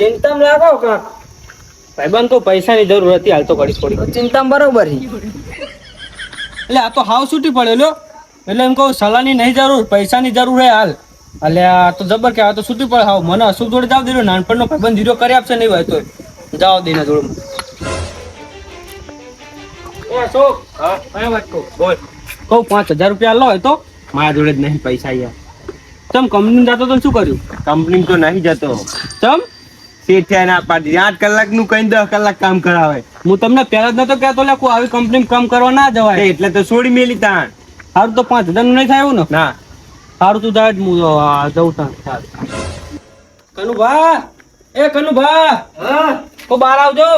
ચિંતામાં લાગો કાક ભાઈબંધ તો પૈસાની જરૂર હતી હાલ તો કરી થોડી ચિંતામાં બરોબર એટલે આ તો હાવ છૂટી પડેલો એટલે એમ કહું સલાહની નહીં જરૂર પૈસાની જરૂર હે હાલ એટલે આ તો જબર કે આ તો છૂટી પડે હાવ મને અશુભ જોડે જાવ દીધો નાનપણનો ભાઈબંધ ધીરો કરી આપશે નહીં હોય તો જાઓ દઈને જોડું એ શોક હા કઈ વાત કહું બોલ કહું 5000 રૂપિયા લો હોય તો મારા જોડે જ નહીં પૈસા યાર ચમ કંપની જતો તો શું કર્યું કંપની તો નહીં જતો ચમ શેઠિયા ના પાડી 8 કલાકનું કઈ 10 કલાક કામ કરાવે હું તમને પહેલા જ નતો કહેતો લે કોઈ આવી કંપની કામ કરવા ના જવાય એટલે તો છોડી મેલી તાણ સારું તો 5000 નું નહીં થાય એવું ને ના સારું તું જાય હું જઉં તાણ કનુભા એ કનુભા હા તો બહાર આવજો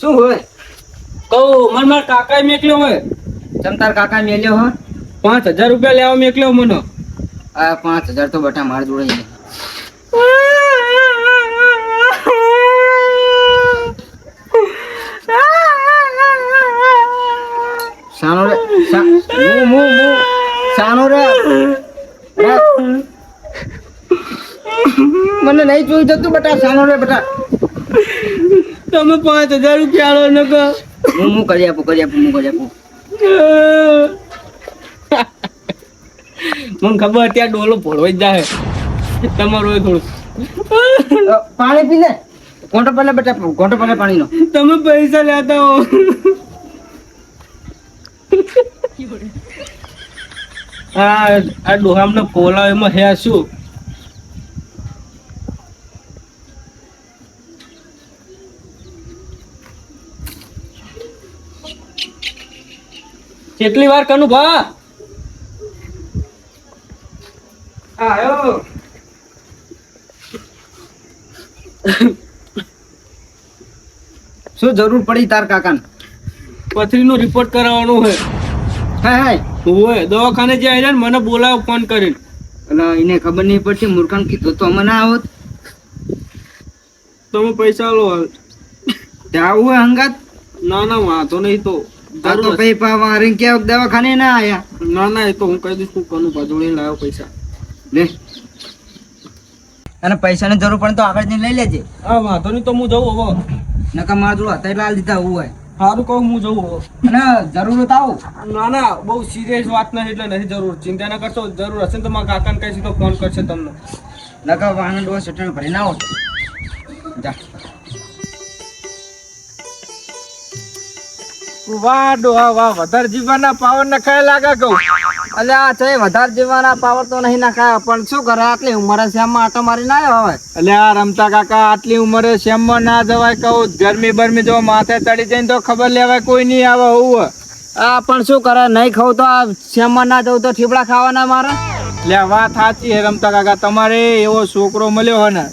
શું હોય કહું મારા કાકા મેકલ્યો હોય ચમતાર કાકા મેલ્યો હો 5000 રૂપિયા લેવા મેકલ્યો મને આ 5000 તો બટા માર જોડે નહીં. સાનો રે મુ સાનો રે મને નહીં જોઈ જતું બટા સાનો રે બટા તમે 5000 રૂપિયા આલો નકો હું કરી આપું મને ખબર ત્યાં ડોલો ભોળવો જ જાય તમારું એ થોડું પાણી પી લે કોન્ટો પહેલા બેટા કોન્ટો પહેલા પાણીનો તમે પૈસા લેતા હો આ ડોહામનો કોલા એમાં હે શું કેટલી વાર કનું ભા આયો શું જરૂર પડી તાર કાકાને પથરીનો રિપોર્ટ કરાવવાનો હોય હાય હોય દવાખાને જે આવ્યા ને મને બોલાવો ફોન કરીને એટલે એને ખબર નહીં પડતી મૂર્ખાને કીધું તો અમે ના આવત તમે પૈસા લો હાલ ત્યાં આવું હોય હંગાત ના ના વાંધો નહીં તો આ તો ભાઈ મારી ક્યાં દવાખાને ના આયા ના ના એ તો હું કહી દઈશ હું કનું ભજોડી લાવ્યો પૈસા લે અને પૈસાની જરૂર પડે તો આગળ લઈ લેજે હા વાંધો નહીં તો હું જઉં હવે નકા મારા જોડે હતા એટલે હાલ દીધા હું હોય સારું કહું હું જઉં હવે અને જરૂરત આવું ના ના બહુ સિરિયસ વાત નથી એટલે નથી જરૂર ચિંતા ના કરશો જરૂર હશે ને તો મારા કાકાને કહીશ તો ફોન કરશે તમને નકા વાહન ડોસ સેટર ભરી ના આવો જા વાહ ડોહા વાહ વધારે જીવવાના પાવર નખાય લાગે કહું અલ્યા આ છે વધારે જીવવાના પાવર તો નહીં નાખાય પણ શું કરે આટલી ઉંમરે શ્યામમાં આટો મારી ના આવ્યો હવે એટલે આ રમતા કાકા આટલી ઉંમરે શ્યામમાં ના જવાય કહું ગરમી બરમી જો માથે ચડી જાય તો ખબર લેવાય કોઈ નહીં આવે હોવું આ પણ શું કરે નહીં ખાવું તો આ શ્યામમાં ના જવું તો ઠીબડા ખાવાના મારે એટલે વાત સાચી હે રમતા કાકા તમારે એવો છોકરો મળ્યો હોય ને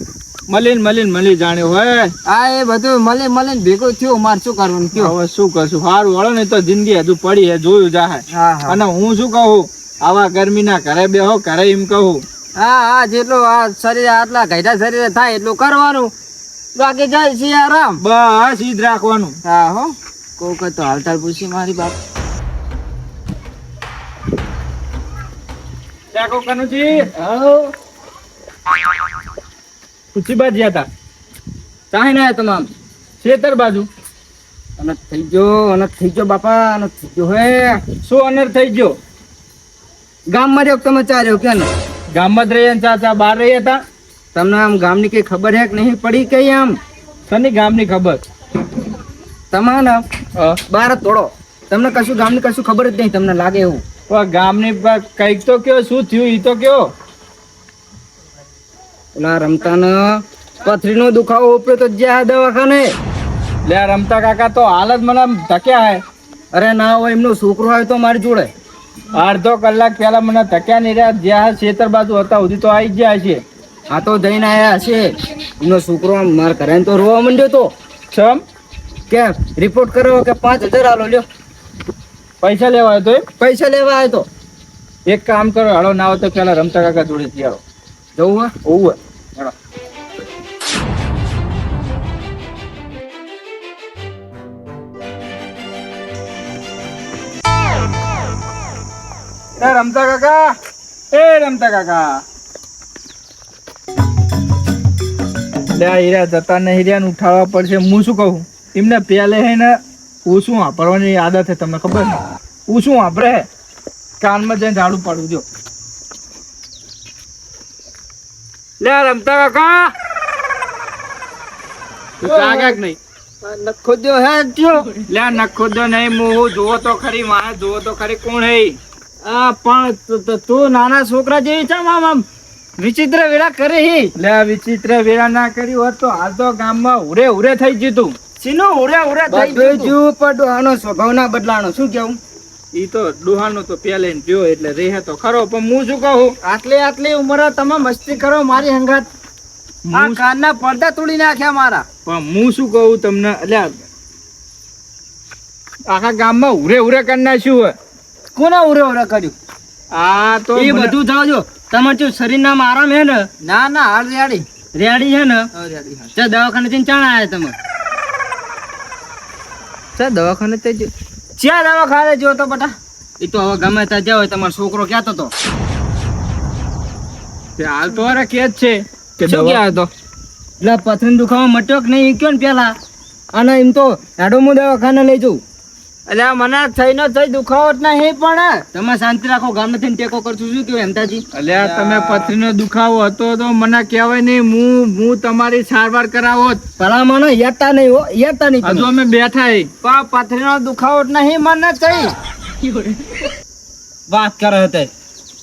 મળી જાણ્યો હોય આ એ બધું મળી ભેગું થયું મારે શું કરવાનું કયો હવે શું કરશું સારું હળો ને તો જિંદગી હજુ પડી હે જોયું જાહે હા હા અને હું શું કહું આવા ગરમીના ઘરે બેહો ઘરે એમ કહું હા જેટલું આ શરીર આટલા ઘાટા શરીરે થાય એટલું કરવાનું બાકી જાય છે આરામ બસ ઈ જ રાખવાનું હા હો કોઈ તો હાલચાલ પૂછી મારી બાપ ચાકો કનુજી પૂછી બાજી હતા ચાહી ના તમામ ખેતર બાજુ અને થઈ ગયો બાપા અને થઈ ગયો હે શું અનર થઈ ગયો ગામમાં રહ્યો તમે ચા રહ્યો કે ને ગામમાં જ રહીએ ને ચાચા બહાર રહી હતા તમને આમ ગામની કઈ ખબર હે કે નહીં પડી કઈ આમ શની ગામની ખબર તમારે બહાર જ તોડો તમને કશું ગામની કશું ખબર જ નહીં તમને લાગે એવું પણ ગામની કઈક તો કયો શું થયું ઈ તો કયો પેલા રમતાને પથરીનો દુખાવો ઉપડ્યો તો જ્યાં દવાખાને લે રમતા કાકા તો હાલ જ મને ધક્યા હે અરે ના હોય એમનો છોકરો આવ્યો તો મારી જોડે અડધો કલાક પહેલા મને ધક્યા નહીં રહ્યા જ્યાં ખેતર બાજુ હતા સુધી તો આવી ગયા છે હા તો જઈને આવ્યા હશે એમનો છોકરો મારા ઘરે તો રોવા માંડ્યો તો ચમ કે રિપોર્ટ કર્યો કે 5000 આલો લ્યો પૈસા લેવા આવ્યો તો એમ? પૈસા લેવા આવ્યો તો એક કામ કરો હાલો ના હોય તો પેલા રમતા કાકા જોડે થી આવો જવું હોય ઓવું હાલો રમતા કાકા એ રમતા કાકા લે આ હીરા જતા ને હીરાને ઉઠાડવા પડશે. હું શું કહું એમને પેલે હે ને ઓછું વાપરવાની આદત છે તમને ખબર ને? ઓછું વાપરે કાનમાં જઈને ઝાડુ પાડું જો. લે રમતા કાકા તું જાગે કે નહીં? નખો દો હે જો. લે નખો દો નહીં હું જોવો તો ખરી મારે જોવો તો ખરી કોણ હે? પણ તું નાના છોકરા જેવી છે આમ વિચિત્ર વેળા કરે હી. લે આ વિચિત્ર વેળા ના કરી હોત તો હાલ તો ગામમાં ઉરે ઉરે થઈ ગયું. સીનો ઉરે ઉરે થઈ ગયું પણ ડોહાનો સ્વભાવ ના બદલાનો. શું કેવું? ઈ તો ડોહાનો તો પેલે જો એટલે રહે તો ખરો, પણ હું શું કહું આટલી ઉંમરે તમે મસ્તી કરો મારી હંગાત. આ કાનના પડદા તોડી નાખ્યા મારા. પણ હું શું કહું તમને, એટલે આખા ગામમાં ઉરે ઉરે કરી નાખ્યું હોય. કોના ઉરે ઉરે કર્યું? આ તો એ બધું થાવ જો તમારે જો શરીર ના આરામ હે ને? ના ના હાલ રેડી રેડી છે ને? રેડી. તે દવાખાને જઈને ચાણ આયા તમે? દવાખાને તે જ્યાં દવાખાને જો તો બટા. એ તો હવે ગમે ત્યાં જાવ તમારો છોકરો કહેતો તો. તે હાલ તો અરે કે જ છે કે શું દવા- કહેવાય તો? એટલે પથરીનો દુખાવો મટ્યો કે નહીં એ કયો ને પેલા. અને એમ તો હેડો હું દવાખાને લઈ જઉં. એટલે મને થઈનો થઈ દુખાવો જ નહીં પણ તમે શાંતિ રાખો, ગામને થઈને ટેકો કરશું. શું કેવું હેમતાજી? અલ્યા તમે પથરીનો દુખાવો હતો તો મને કહેવાય નહીં, હું તમારી સારવાર કરાવોત. ભલામણ યાદતા નહીં હો, યાદતા નહીં હજુ તમે. અમે બેઠા હી. પણ પથરીનો દુખાવો જ નહીં મને થઈ. વાત કરે હતા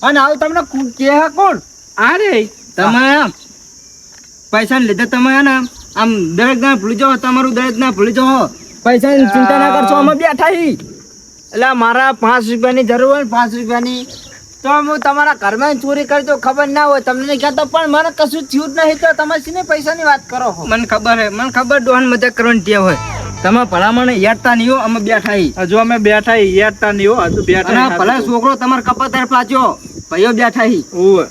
અને આવું તમને કહે કોણ? અરે તમે આમ પૈસા લીધે તમે હે ને આમ દરેક ના ભૂલી જાઓ, તમારું દરેક ના ભૂલી જાઓ. પૈસાની ચિંતા ના કરશો, અમે બેઠા હી. એટલે મારા 5 રૂપિયાની જરૂર હોય ને 5 રૂપિયાની તો હું તમારા ઘરમાં ચોરી કરી તો ખબર ના હોય તમને નહીં કહેતો, પણ મને કશું થયું જ નહીં તો તમે શીને પૈસાની વાત કરો છો? મને ખબર હે, મને ખબર ડોહાન મજાક કરવાની ટેવ હોય. તમે ભલામણ યાદતા નહીં હો, અમે બેઠા હી. હજુ અમે બેઠા હી, યાદતા નહીં હો, હજુ બેઠા અને હી. ભલા છોકરો તમારા કપા તરફ પાછો ભાઈઓ બેઠા હી. ઉવ્વ.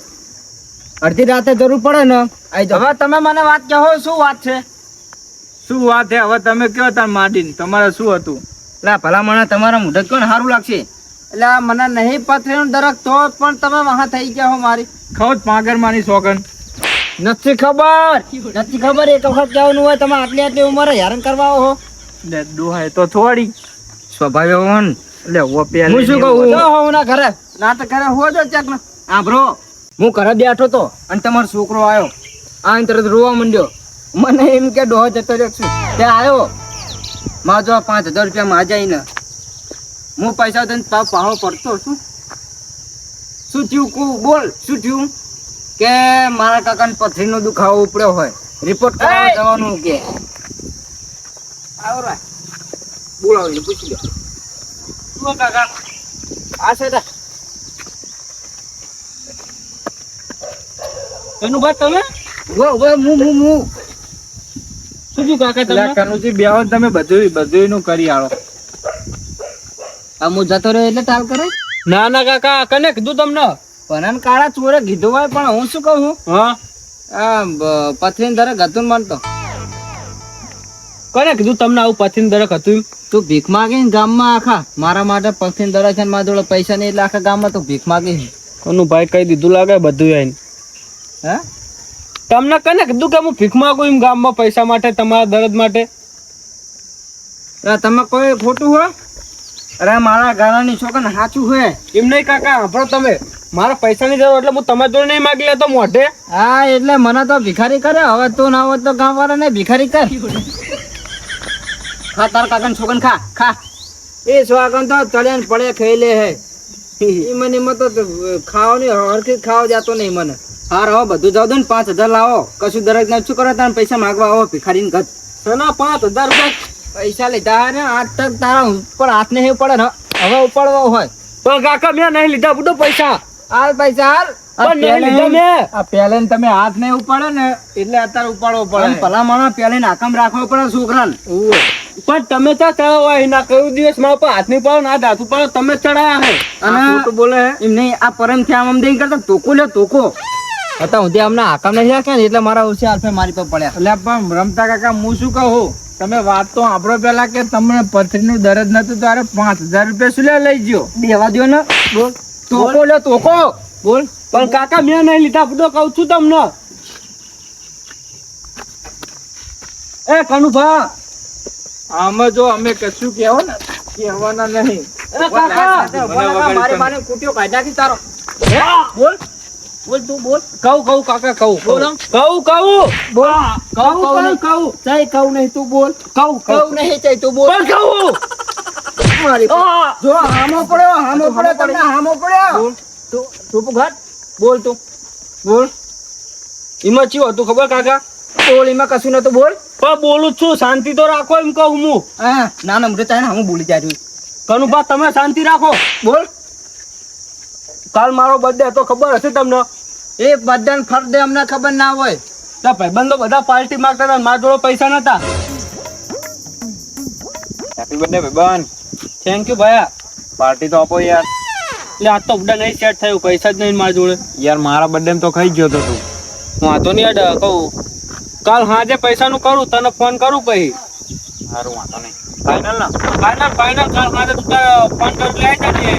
અડધી રાતે જરૂર પડે ને આઈ જાઓ. હવે તમે મને વાત કહો શું વાત છે? શું વાત હે? હવે તમે કયો તાર માડીને તમારે શું હતું? એટલે ભલામણ તમારા મોઢે કોણ સારું લાગશે? એટલે મને નહીં પથરીનું દરક તો પણ તમે વહાં થઈ ગયા હો મારી. ખોટ પાગર માની સોગન. નથી ખબર એક વખત કહેવાનું હોય તમે આટલી ઉંમરે હેરાન કરવા હો. લે ડોહાય તો થોડી. સ્વભાવ એવો ને. લે ઓ પેલે હું શું કહું? જો હો ના ઘરે નાટક કરે હો જો ચેક ના. હા બ્રો, હું ઘરે બેઠો તો અને તમારો છોકરો આવ્યો. આ તરત રોવા માંડ્યો. મને એમ કે ડોહો જતો રહ્યો છું. તે આવ્યો માં જો 5000 રૂપિયા માં જઈને હું પૈસા દઈને પાહો પડતો છું. શું થયું કુ બોલ, શું થયું? કે મારા કાકાને પથરીનો દુખાવો ઉપડ્યો હોય, રિપોર્ટ કરાવવા જવાનું કે. આવો રા. બોલાવો પૂછી લો. શું કાકા આ છે તા એનું બાદ તમે વો હું શું થયું કાકા લે તમે? કનુજી બેહો ને તમે બધું નું કરી આવો. આ હું જતો રહ્યો એટલે તાલ કરે. ના ના કાકા કને કીધું તમને? પણ કાળા ચોરે કીધું હોય પણ હું શું કહું હા આ પથરીને દરક હતું ને મને તો. કોને કીધું તમને આવું પથરીનું દરક હતું? તું ભીખ માગી ને ગામમાં આખા મારા માટે પથરીને દરક છે ને મારા જોડે પૈસા નહીં એટલે આખા ગામમાં તું ભીખ માગી. કોનું ભાઈ કઈ દીધું લાગે બધું આઈને. હે તમને કને કીધું કે હું ભીખ માંગુ એમ ગામમાં પૈસા માટે, તમારા દર્દ માટે? તમે કોઈ ખોટું હોય? અરે મારા ગાળાની છોકરાને સાચું હોય એમ નહીં કાકા. સાંભળો તમે, મારા પૈસાની જરૂર એટલે હું તમારા જોડે નહીં માગી લેતો મોઢે. હા એટલે મને તો ભિખારી કરે. હવે તું ના હોય તો ગામ વાળા ને ભિખારી કર. ખા તારા કાકાની છોકરાને ખા ખા. એ સ્વાગન તો તળે પડે ખાઈ લે હે. ઈ મને મત ખાવાની હરખી ખાવા જતો નહીં મને. હા રહો બધું જાવ દો ને 5000 લાવો. કશું દરેક ને શું કરો તારે પૈસા માગવા આવો ભિખારીને ઘર. ના 5000 રૂપિયા પૈસા લીધા હે ને આજ તક તારા ઉપર હાથ નહીં પડે ને હવે ઉપાડવો હોય પણ કાકા મેં નહીં લીધા બધો પૈસા. હાલ પૈસા હાલ. પણ નહીં લીધા મેં. આ પેલે તમે હાથ નહીં ઉપાડો ને એટલે અત્યારે ઉપાડવો પણ પડે. ભલા માણસ પેલે નાકામ રાખવો પડે છોકરાને. ઉવ્વ. પણ તમે તો ચડાવો એના કયું દિવસ મારા પર હાથ નહીં પાડો ના હાથ ઉપાડો તમે ચડાયા હે. આ અને ખોટું બોલે હે? એમ નહીં આ પરમ થી આમ દઈ કરતા તોકો લે તોકો. હતા હું ત્યાં હમણાં હાકમ નહીં રાખ્યા ને એટલે મારા ઓછી હાલફે મારી પર પડ્યા. એટલે પણ રમતા કાકા હું શું કહું, તમે વાત તો સાંભળો પેલા કે તમને પથરીનું દર્દ નતું તારે 5000 રૂપિયા શું લે લઈ ગયો? દેવા દો ને. બોલ તોકો લે તોકો. બોલ પણ કાકા મેં નહીં લીધા બધો કહું છું તમને. એ કનુભા આમાં જો અમે કશું કહેવો ને કહેવાના નહીં. એ કાકા મારે મારે કૂટ્યો કાઢ્યા કે તારો બોલ બોલ તું બોલ કહું કાકા કહું બોલ આમ. કહું કહું ચાઈ કહું નહીં તું બોલ કહું નહીં ચાઈ તું બોલ પણ કહું મારી જો હામો પડ્યો તમને હામો પડ્યો બોલ તું ચૂપ ઘાટ બોલ તું બોલ એમાં ચિયો હતું ખબર કાકા બોલ એમાં કશું નતું બોલ પણ બોલું જ છું શાંતિ તો રાખો એમ કહું હું હા ના ના મૃત હું બોલી જાય કનુભા તમે શાંતિ રાખો બોલ કાલ મારો બર્થડે હતો ખબર હશે તમને એ બધાને ફરક દે અમને ખબર ના હોય ત્યાં ભાઈબંધો બધા પાર્ટી માંગતા હતા મારા જોડે પૈસા નતા હેપી બર્થડે ભાઈબંધ. થેન્ક યુ ભાયા પાર્ટી તો આપો યાર. એટલે આ તો બધા નહીં સેટ થયું પૈસા જ નહીં મારા જોડે યાર મારા બર્થડે તો ખાઈ ગયો તો તું. હું આ તો નહીં યાદ કહું કાલ હાજે પૈસાનું કરું તને ફોન કરું પછી સારું વાંધો નહીં. ફાઇનલ ના? ફાઇનલ કાલ હાજે તું તારે ફોન કરી લઈ જજે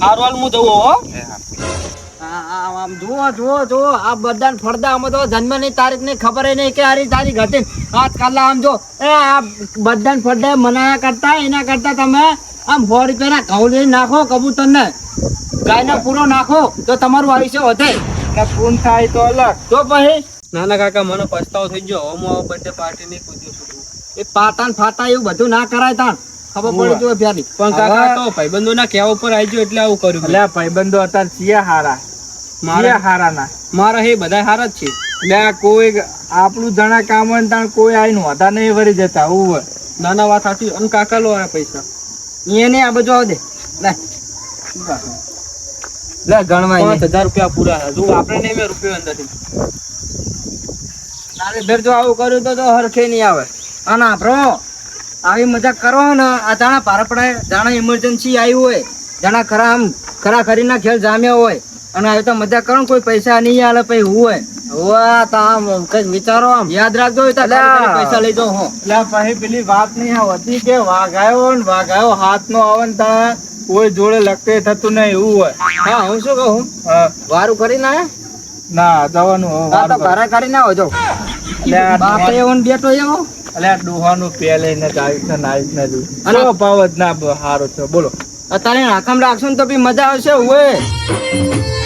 હારું હાલ હું જવું હો આમ જુઓ આ બધાને ફરદા આમાં તો જન્મની તારીખની ખબર નહીં કે હારી તારીખ હતી આજકાલ આમ જો એ આ બધાને ફરદા મનાયા કરતા એના કરતા તમે આમ 100 રૂપિયાના ઘઉં લઈને નાખો કબૂતરને ગાયનો પૂરો નાખો તો તમારું આયુષ્ય વધે ને પૂર્ણ થાય તો અલગ. તો પછી નાના કાકા મને પસ્તાવો થઈ ગયો હવે હું બર્થડે પાર્ટી નહીં કોઈ દિવસ એ પાતા ને ફાતા એવું બધું ના કરાય તાણ ખબર પડી જો પ્યારી પણ કાકા તો ભાઈબંધો ના કહેવા ઉપર આવી ગયો એટલે આવું કર્યું એટલે આ ભાઈબંધો અત્યારે ચિયા હારા ચિયા હારા ના મારા હે બધા હારા જ છે એટલે આ કોઈ આપણું જણા કામ હોય ને તાણ કોઈ આઈને વધા નહીં વરી જતા એવું હોય. નાના વાત સાચી અને કાકા લો આ પૈસા એને આ બધું આવ દે લે લે ગણવાય 5000 રૂપિયા પૂરા છે. જો આપણે નહીં મેં રૂપિયો અંદરથી તારે બેર જો આવું કર્યું તો હરખે નહીં આવે અને આપણો આવી મજાક કરો ને આ જાણા પારપડાય જાણા ઇમરજન્સી આવ્યું હોય જાણા ખરા આમ ખરા ખરીના ખેલ જામ્યા હોય અને આવી તો મજાક કરો ને કોઈ પૈસા નહીં આલે પછી હોય હોવા તો આમ કઈ વિચારો આમ યાદ રાખજો હોય તો પૈસા લઈ જાઓ હો એટલે આ પછી પેલી વાત નહીં આવતી કે વાઘાયો હાથ નો આવે ને તાણ કોઈ જોડે લગતે થતું નહીં એવું હોય. હા હું શું કહું હા. વારું કરીને આયા ના જવાનું હવે હા તો વાર ઘરે કરીને આવો જો એટલે આ બાપે એવો ને બેઠો એવો એટલે આ ડોહાનું પહેલે ને આયુષ ને અને- અને ભાવ જ ના હારો છે બોલો અત્યારે હાકમ રાખશો ને તો બી મજા આવશે હોય